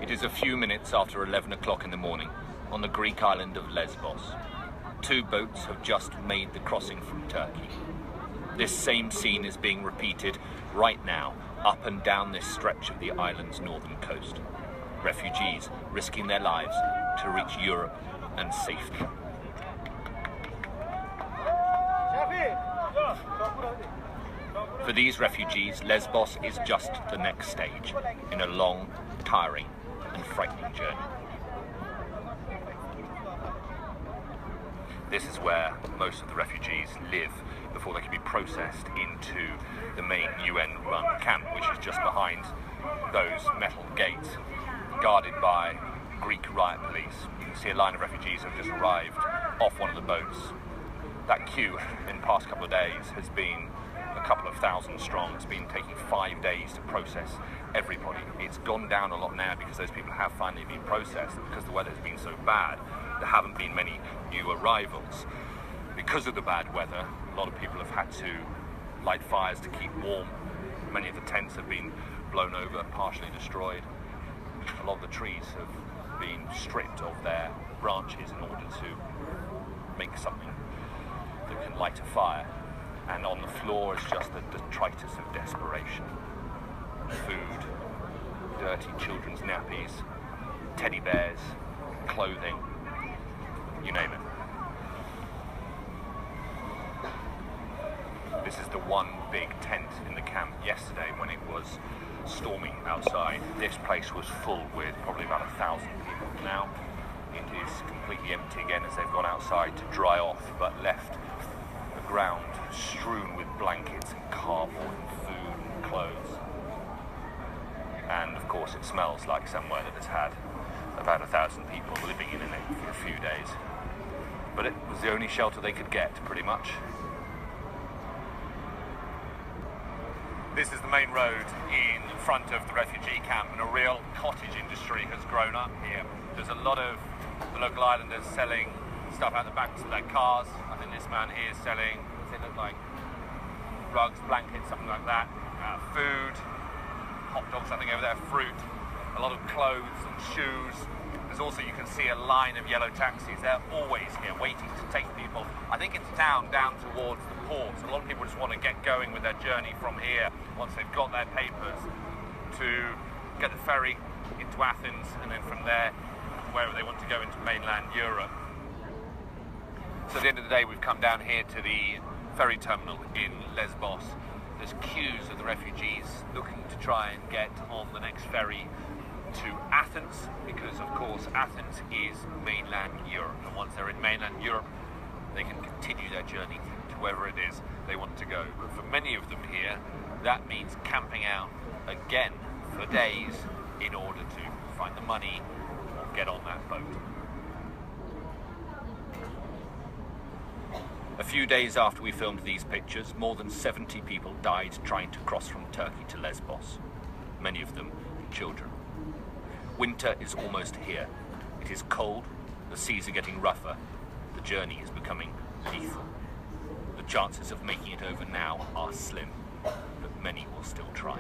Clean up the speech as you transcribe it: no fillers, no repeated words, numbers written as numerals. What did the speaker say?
It is a few minutes after 11 o'clock in the morning on the Greek island of Lesbos. Two boats have just made the crossing from Turkey. This same scene is being repeated right now up and down this stretch of the island's northern coast. Refugees risking their lives to reach Europe and safety. For these refugees, Lesbos is just the next stage in a long, tiring and frightening journey. This is where most of the refugees live before they can be processed into the main UN-run camp, which is just behind those metal gates, guarded by Greek riot police. You can see a line of refugees have just arrived off one of the boats. That queue in the past couple of days has been a couple of thousand strong. It's been taking 5 days to process everybody. It's gone down a lot now because those people have finally been processed, and because the weather's been so bad, there haven't been many new arrivals. Because of the bad weather, a lot of people have had to light fires to keep warm. Many of the tents have been blown over, partially destroyed. A lot of the trees have been stripped of their branches in order to make something that can light a fire. And on the floor is just the detritus of desperation. Food, dirty children's nappies, teddy bears, clothing, you name it. This is the one big tent in the camp yesterday when it was storming outside. This place was full with probably about 1,000 people. Now it is completely empty again as they've gone outside to dry off, but left the ground strewn with blankets and cardboard and food and clothes. And of course it smells like somewhere that has had about 1,000 people living in it for a few days. But it was the only shelter they could get, pretty much. This is the main road in front of the refugee camp, and a real cottage industry has grown up here. There's a lot of the local islanders selling stuff out the backs of their cars. I think this man here is selling, does it look like rugs, blankets, something like that. Food, hot dogs, I think over there, fruit, a lot of clothes and shoes. There's also, you can see a line of yellow taxis. They're always here waiting to take people, I think it's down towards the port. A lot of people just want to get going with their journey from here once they've got their papers to get the ferry into Athens, and then from there, wherever they want to go into mainland Europe. So at the end of the day, we've come down here to the ferry terminal in Lesbos. There's queues of the refugees looking to try and get on the next ferry to Athens, because of course Athens is mainland Europe, and once they're in mainland Europe they can continue their journey to wherever it is they want to go. But for many of them here, that means camping out again for days in order to find the money or get on that boat. A few days after we filmed these pictures, more than 70 people died trying to cross from Turkey to Lesbos, many of them children. Winter is almost here. It is cold, the seas are getting rougher, the journey is becoming lethal. The chances of making it over now are slim, but many will still try.